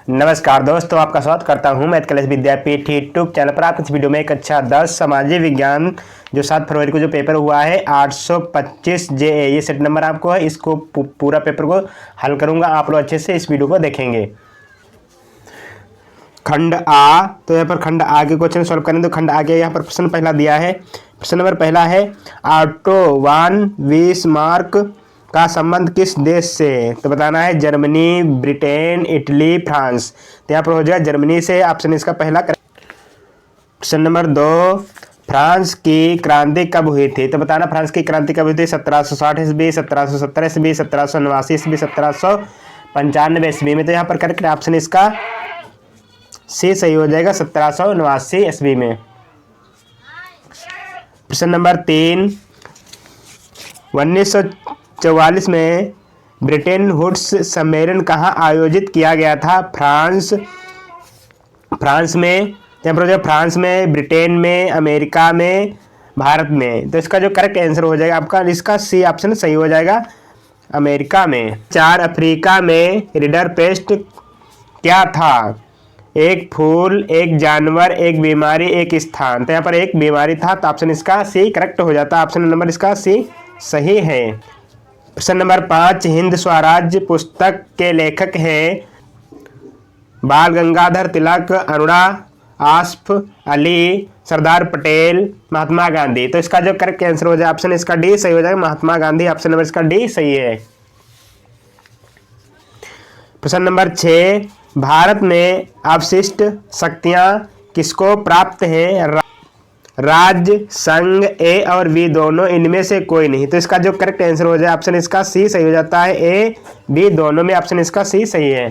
नमस्कार दोस्तों, आपका स्वागत करता हूं मैं कलेश विद्यापीठ यूट्यूब चैनल पर। आप इस वीडियो में एक अच्छा 10 सामाजिक विज्ञान जो 7 फरवरी को जो पेपर हुआ है 825 जे ये सेट नंबर आपको है। इसको पूरा पेपर को हल करूंगा, आप लोग अच्छे से इस वीडियो को देखेंगे। खंड आ, तो यहाँ पर खंड आ के क्वेश्चन सॉल्व करें तो खंड आ के यहाँ पर प्रश्न पहला दिया है। प्रश्न नंबर पहला है ऑटो वान बिस्मार्क का संबंध किस देश से? तो बताना है जर्मनी, ब्रिटेन, इटली, फ्रांस। तो यहाँ पर हो जाएगा जर्मनी से, ऑप्शन इसका पहला। प्रश्न नंबर 2, फ्रांस की क्रांति कब हुई थी? तो बताना फ्रांस की क्रांति कब हुई थी? 1760 ईस्वी, 1770 ईस्वी, 1789 ईस्वी, 1795 ईस्वी में। तो यहाँ पर करेक्ट ऑप्शन इसका सी सही हो जाएगा, 1789 ईस्वी में। प्रश्न नंबर 3, 1944 में ब्रिटेन वुड्स सम्मेलन कहाँ आयोजित किया गया था? फ्रांस में, फ्रांस में, ब्रिटेन में, अमेरिका में, भारत में। तो इसका जो करेक्ट आंसर हो जाएगा आपका इसका सी ऑप्शन सही हो जाएगा, अमेरिका में। 4, अफ्रीका में रिडर पेस्ट क्या था? एक फूल, एक जानवर, एक बीमारी, एक स्थान। तो यहाँ पर एक बीमारी था, तो ऑप्शन इसका सी करेक्ट हो जाता है, ऑप्शन नंबर इसका सी सही है। प्रश्न नंबर 5, हिंद स्वराज्य पुस्तक के लेखक हैं बाल गंगाधर तिलक, अरुणा आसफ अली, सरदार पटेल, महात्मा गांधी। तो इसका जो करेक्ट आंसर हो जाए ऑप्शन इसका डी सही हो जाएगा, महात्मा गांधी। ऑप्शन नंबर इसका डी सही है। प्रश्न नंबर 6, भारत में अवशिष्ट शक्तियां किसको प्राप्त हैं? राज्य, संघ, ए और बी दोनों, इनमें से कोई नहीं। तो इसका जो करेक्ट आंसर हो जाए ऑप्शन इसका सी सही हो जाता है, ए बी दोनों में ऑप्शन इसका सी सही है।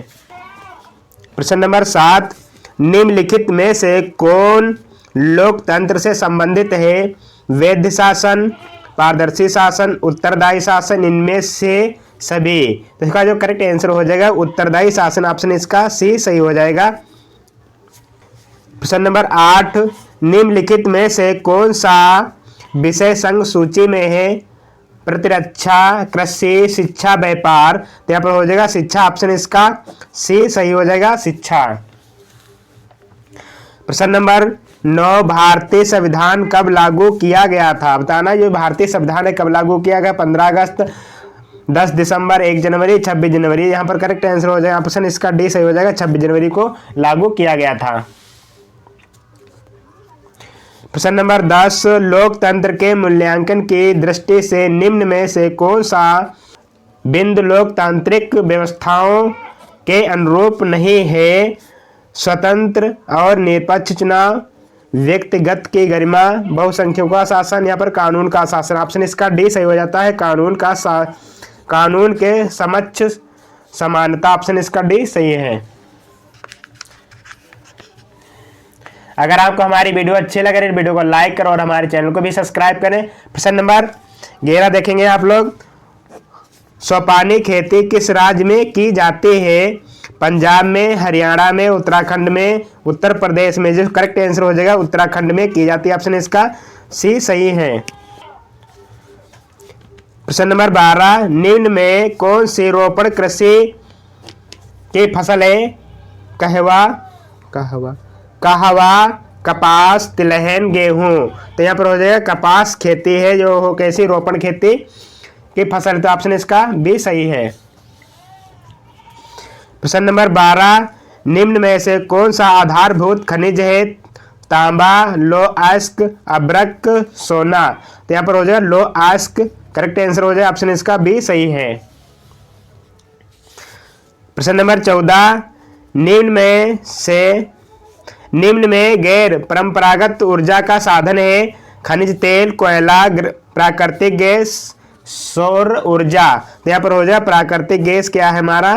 प्रश्न नंबर 7, निम्नलिखित में से कौन लोकतंत्र से संबंधित है? वैध शासन, पारदर्शी शासन, उत्तरदायी शासन, इनमें से सभी। तो इसका जो करेक्ट आंसर हो जाएगा उत्तरदायी शासन, ऑप्शन इसका सी सही हो जाएगा। प्रश्न नंबर 8, निम्नलिखित में से कौन सा विषय संघ सूची में है? प्रतिरक्षा, कृषि, शिक्षा, व्यापार। तो यहाँ पर हो जाएगा शिक्षा, ऑप्शन इसका सी सही हो जाएगा, शिक्षा। प्रश्न नंबर 9, भारतीय संविधान कब लागू किया गया था? बताना जो भारतीय संविधान है कब लागू किया गया? 15 अगस्त, 10 दिसंबर, 1 जनवरी, 26 जनवरी। यहाँ पर करेक्ट आंसर हो जाएगा ऑप्शन इसका डी सही हो जाएगा, 26 जनवरी को लागू किया गया था। प्रश्न नंबर 10, लोकतंत्र के मूल्यांकन की दृष्टि से निम्न में से कौन सा बिंदु लोकतांत्रिक व्यवस्थाओं के अनुरूप नहीं है? स्वतंत्र और निष्पक्ष चुनाव, व्यक्तिगत की गरिमा, बहुसंख्यकों का शासन, यहाँ पर कानून का शासन। ऑप्शन इसका डी सही हो जाता है, कानून के समक्ष समानता। ऑप्शन इसका डी सही है। अगर आपको हमारी वीडियो अच्छी लगे इस वीडियो को लाइक करो और हमारे चैनल को भी सब्सक्राइब करें। प्रश्न नंबर 11 देखेंगे आप लोग, सोपानी खेती किस राज्य में की जाती है? पंजाब में, हरियाणा में, उत्तराखंड में, उत्तर प्रदेश में। जो करेक्ट आंसर हो जाएगा उत्तराखंड में की जाती है, ऑप्शन इसका सी सही है। प्रश्न नंबर 12, निम्न में कौन सी रोपण कृषि की फसल है? कहवा, कपास, तिलहन, गेहूं। तो यहाँ पर हो जाएगा कपास खेती है जो हो कैसी रोपण खेती की फसल। तो ऑप्शन इसका बी सही है। प्रश्न नंबर 12, निम्न में से कौन सा आधारभूत खनिज है? तांबा, लोह-अयस्क, अभ्रक, सोना। तो यहाँ पर हो जाएगा लोह-अयस्क, करेक्ट आंसर हो जाएगा ऑप्शन इसका बी सही है। प्रश्न नंबर 14, निम्न में गैर परंपरागत ऊर्जा का साधन है? खनिज तेल, कोयला, प्राकृतिक गैस, सौर ऊर्जा। तो यहाँ पर हो जाएगा प्राकृतिक गैस क्या है हमारा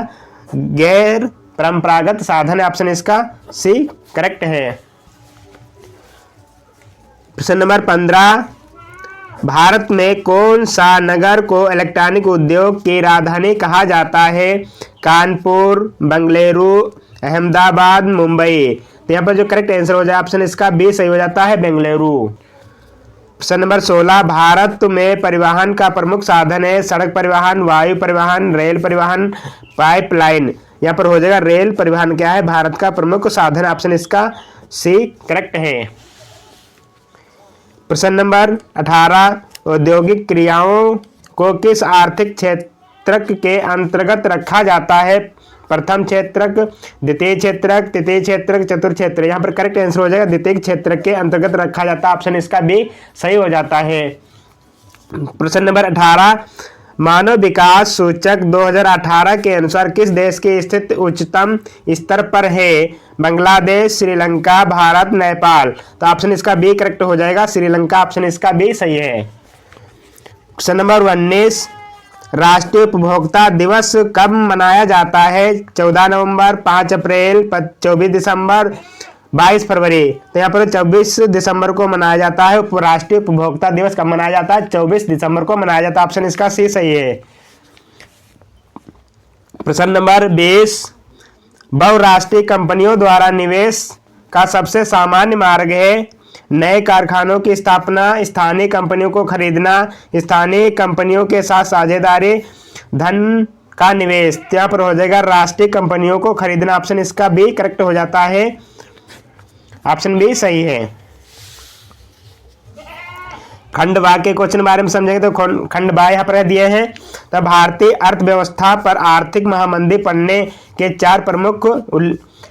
गैर परंपरागत साधन है, ऑप्शन इसका सी करेक्ट है। प्रश्न नंबर 15, भारत में कौन सा नगर को इलेक्ट्रॉनिक उद्योग की राजधानी कहा जाता है? कानपुर, बेंगलुरु, अहमदाबाद, मुंबई। तो यहाँ पर जो करेक्ट आंसर हो जाए ऑप्शन इसका बी सही हो जाता है, बेंगलुरु। प्रश्न नंबर 16, भारत में परिवहन का प्रमुख साधन है? सड़क परिवहन, वायु परिवहन, रेल परिवहन, पाइपलाइन। यहाँ पर हो जाएगा रेल परिवहन क्या है, भारत का प्रमुख साधन। ऑप्शन इसका सी करेक्ट है। प्रश्न नंबर 18, औद्योगिक क्रियाओं को किस आर्थिक क्षेत्रक के अंतर्गत रखा जाता है? प्रथम क्षेत्रक, द्वितीय क्षेत्रक, तृतीय क्षेत्रक, चतुर्थ क्षेत्र। यहाँ पर करेक्ट आंसर हो जाएगा द्वितीय क्षेत्रक के अंतर्गत रखा जाता है। ऑप्शन इसका बी सही हो जाता है। प्रश्न नंबर 18, मानव विकास सूचक 2018 के अनुसार किस देश की स्थिति उच्चतम स्तर पर है? बांग्लादेश, श्रीलंका, भारत, नेपाल। तो ऑप्शन इसका बी करेक्ट हो जाएगा, श्रीलंका। ऑप्शन इसका बी सही है। क्वेश्चन नंबर 19, राष्ट्रीय उपभोक्ता दिवस कब मनाया जाता है? 14 नवंबर, 5 अप्रैल, 24 दिसंबर, 22 फरवरी। तो यहाँ पर 24 दिसंबर को मनाया जाता है। राष्ट्रीय उपभोक्ता दिवस कब मनाया जाता है? 24 दिसंबर को मनाया जाता है। ऑप्शन इसका सी सही है। प्रश्न नंबर 20, बहुराष्ट्रीय कंपनियों द्वारा निवेश का सबसे सामान्य मार्ग है? नए कारखानों की स्थापना, स्थानीय कंपनियों को खरीदना, स्थानीय कंपनियों के साथ साझेदारी, धन का निवेश। यहाँ पर हो जाएगा राष्ट्रीय कंपनियों को खरीदना। ऑप्शन इसका बी करेक्ट हो जाता है। ऑप्शन बी सही है। खंड बा के क्वेश्चन बारे में समझेंगे तो खंड बा यहाँ पर दिए हैं। तो भारतीय अर्थव्यवस्था पर आर्थिक महामंदी पड़ने के 4 प्रमुख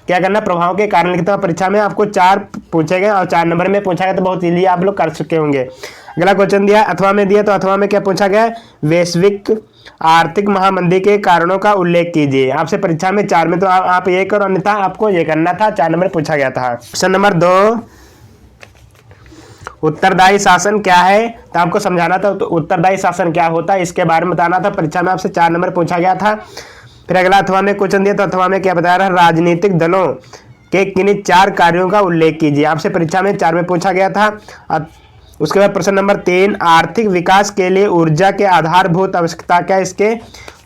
क्या करना प्रभाव के कारण लिखता हूँ। परीक्षा में आपको 4 पूछे गए और 4 नंबर में पूछा गया, तो बहुत इजीली आप लोग कर चुके होंगे। अगला क्वेश्चन दिया अथवा में दिया, तो अथवा में क्या पूछा गया? वैश्विक आर्थिक महामंदी के कारणों का उल्लेख कीजिए। आपसे परीक्षा में 4 में तो आप ये करो, अन्यथा आपको ये करना था। 4 नंबर पूछा गया था। क्वेश्चन नंबर 2, उत्तरदायी शासन क्या है? तो आपको समझाना था तो उत्तरदायी शासन क्या होता है इसके बारे में बताना था। परीक्षा में आपसे 4 नंबर पूछा गया था। फिर अगला अथवा में क्वेश्चन दिया, तो अथवा में क्या बताया रहा? राजनीतिक दलों के किन्हीं 4 कार्यों का उल्लेख कीजिए। आपसे परीक्षा में 4 में पूछा गया था। उसके बाद प्रश्न नंबर 3, आर्थिक विकास के लिए ऊर्जा के आधारभूत आवश्यकता क्या? इसके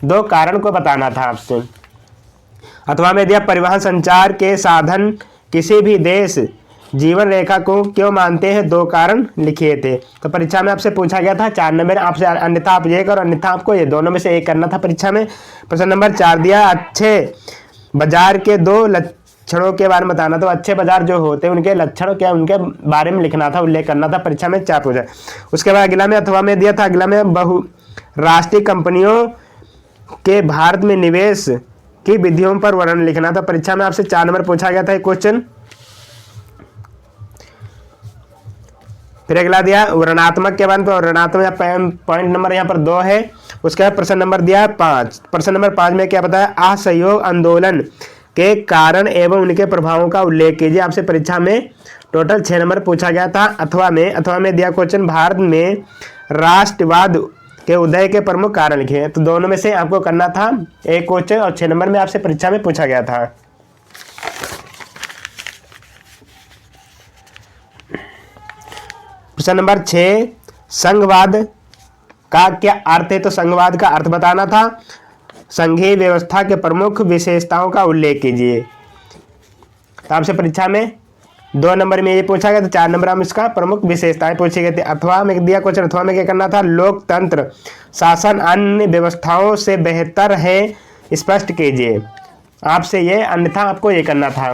2 कारण को बताना था आपसे। अथवा में दिया परिवहन संचार के साधन किसी भी देश जीवन रेखा को क्यों मानते हैं? 2 कारण लिखिए थे। तो परीक्षा में आपसे पूछा गया था 4 नंबर आपसे, अन्यथा आप ये करो, अन्यथा आपको ये दोनों में से एक करना था परीक्षा में। प्रश्न नंबर 4 दिया अच्छे बाजार के 2 लक्षणों के बारे में बताना। तो अच्छे बाजार जो होते हैं उनके लक्षण क्या, उनके बारे में लिखना था, उल्लेख करना था। परीक्षा में 4 पूछा। उसके बाद अगला में अथवा में दिया था, अगला में बहुराष्ट्रीय कंपनियों के भारत में निवेश की विधियों पर वर्णन लिखना था। परीक्षा में आपसे 4 नंबर पूछा गया था क्वेश्चन। फिर अगला दिया ऋणात्मक के बारे में। तो ऋणात्मक पॉइंट नंबर यहाँ पर 2 है। उसके बाद प्रश्न नंबर दिया 5। प्रश्न नंबर 5 में क्या बताया? असहयोग आंदोलन के कारण एवं उनके प्रभावों का उल्लेख कीजिए। आपसे परीक्षा में टोटल 6 नंबर पूछा गया था। अथवा में दिया क्वेश्चन भारत में राष्ट्रवाद के उदय के प्रमुख कारण लिखे। तो दोनों में से आपको करना था एक क्वेश्चन, और 6 नंबर में आपसे परीक्षा में पूछा गया था। प्रश्न नंबर 6, संघवाद का क्या अर्थ है? तो संघवाद का अर्थ बताना था। संघीय व्यवस्था के प्रमुख विशेषताओं का उल्लेख कीजिए। तो आपसे परीक्षा में 2 नंबर में ये पूछा गया, तो 4 नंबर हम इसका प्रमुख विशेषताएं पूछे गए थे। अथवा में दिया क्वेश्चन, अथवा में क्या करना था? लोकतंत्र शासन अन्य व्यवस्थाओं से बेहतर है, स्पष्ट कीजिए। आपसे ये, अन्यथा आपको ये करना था।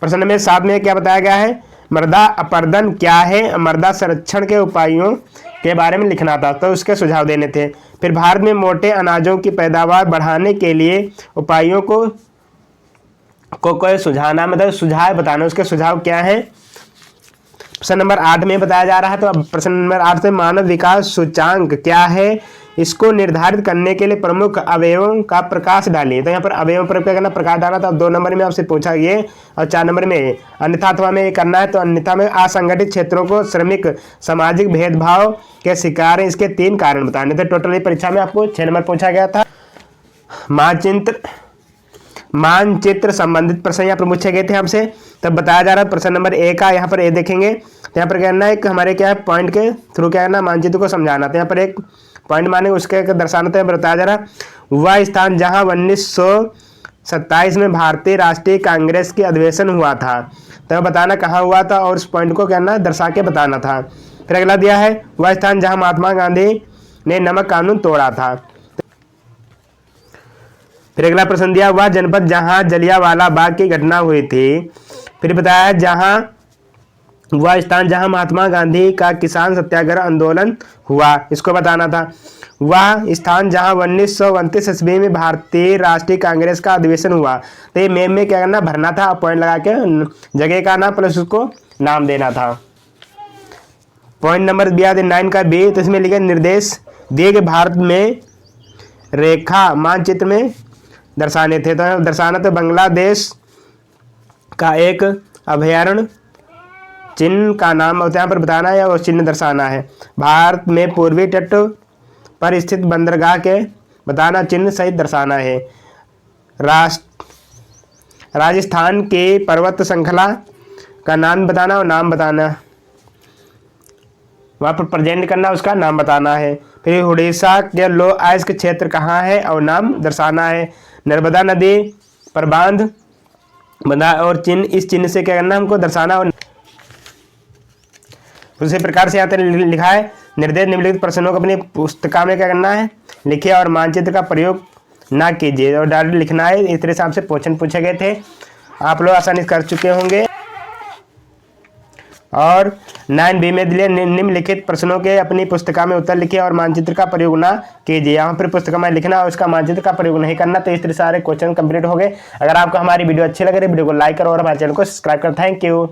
प्रश्न में 7 में क्या बताया गया है? मृदा अपरदन क्या है? मृदा संरक्षण के उपायों के बारे में लिखना था, तो उसके सुझाव देने थे। फिर भारत में मोटे अनाजों की पैदावार बढ़ाने के लिए उपायों को कोई सुझाना, मतलब सुझाव बताना, उसके सुझाव क्या है? प्रश्न नंबर 8 में बताया जा रहा है। तो अब प्रश्न नंबर 8 से मानव विकास सूचांक क्या है? इसको निर्धारित करने के लिए प्रमुख अवयवों का प्रकाश डालिए। तो यहाँ पर अवयवों पर क्या करना? प्रकाश डालना था। 2 नंबर में आपसे पूछा ये, और 4 नंबर में अन्यथा अथवा में ये करना है। तो अन्यथा में असंगठित क्षेत्रों को श्रमिक सामाजिक भेदभाव के शिकार हैं, इसके 3 कारण बताने थे। टोटली परीक्षा में आपको 6 नंबर पूछा गया था। मानचित्र संबंधित प्रश्न यहाँ पर पूछे गए थे हमसे। तब बताया जा रहा है प्रश्न नंबर 1 का, यहाँ पर ए देखेंगे। तो यहाँ पर क्या करना है? एक हमारे क्या है पॉइंट के थ्रू क्या करना? मानचित्र को समझाना। तो यहाँ पर एक पॉइंट माने उसके दर्शाना। तो बताया जा रहा वह स्थान जहाँ 1927 में भारतीय राष्ट्रीय कांग्रेस की अधिवेशन हुआ था। तो बताना कहाँ हुआ था, और उस पॉइंट को कहना दर्शा के बताना था। फिर अगला दिया है वह स्थान जहाँ महात्मा गांधी ने नमक कानून तोड़ा था। फिर अगला प्रश्न दिया, वह जनपद जहां जलियांवाला बाग की घटना हुई थी। फिर बताया जहां वह स्थान जहां महात्मा गांधी का किसान सत्याग्रह आंदोलन हुआ, इसको बताना था। वह स्थान जहां 1929 ईस्वी में भारतीय राष्ट्रीय कांग्रेस का अधिवेशन हुआ। तो ये मेम में क्या करना, भरना था, पॉइंट लगा के जगह का नाम प्लस उसको नाम देना था। पॉइंट नंबर दिया 9 का बी, तो इसमें लिखे निर्देश दिए गए भारत में रेखा मानचित्र में दर्शाने थे। तो दर्शाना तो बांग्लादेश का एक अभयारण्य चिन्ह का नाम यहाँ पर बताना है और चिन्ह दर्शाना है। भारत में पूर्वी तट पर स्थित बंदरगाह के बताना, चिन्ह सहित दर्शाना है। राजस्थान की पर्वत श्रृंखला का नाम बताना और नाम बताना, वहाँ पर प्रेजेंट करना, उसका नाम बताना है। फिर उड़ीसा के लो अयस्क क्षेत्र कहाँ है और नाम दर्शाना है। नर्मदा नदी पर बांध बंधा और चिन्ह, इस चिन्ह से क्या करना हमको दर्शाना। और उसी प्रकार से यहाँ पर लिखा है, निर्देश निम्नलिखित प्रश्नों को अपनी पुस्तिका में क्या करना है, लिखिए और मानचित्र का प्रयोग ना कीजिए और डायरेक्ट लिखना है। इस तरह से आपसे क्वेश्चन पूछे गए थे, आप लोग आसानी से कर चुके होंगे। और 9B में दिए निम्नलिखित प्रश्नों के अपनी पुस्तिका में उत्तर लिखिए और मानचित्र का प्रयोग ना कीजिए। यहाँ पर पुस्तिका में लिखना और उसका मानचित्र का प्रयोग नहीं करना। तो इस तरह सारे क्वेश्चन कंप्लीट हो गए। अगर आपको हमारी वीडियो अच्छी लगे तो वीडियो को लाइक करो और हमारे चैनल को सब्सक्राइब करो। Thank you.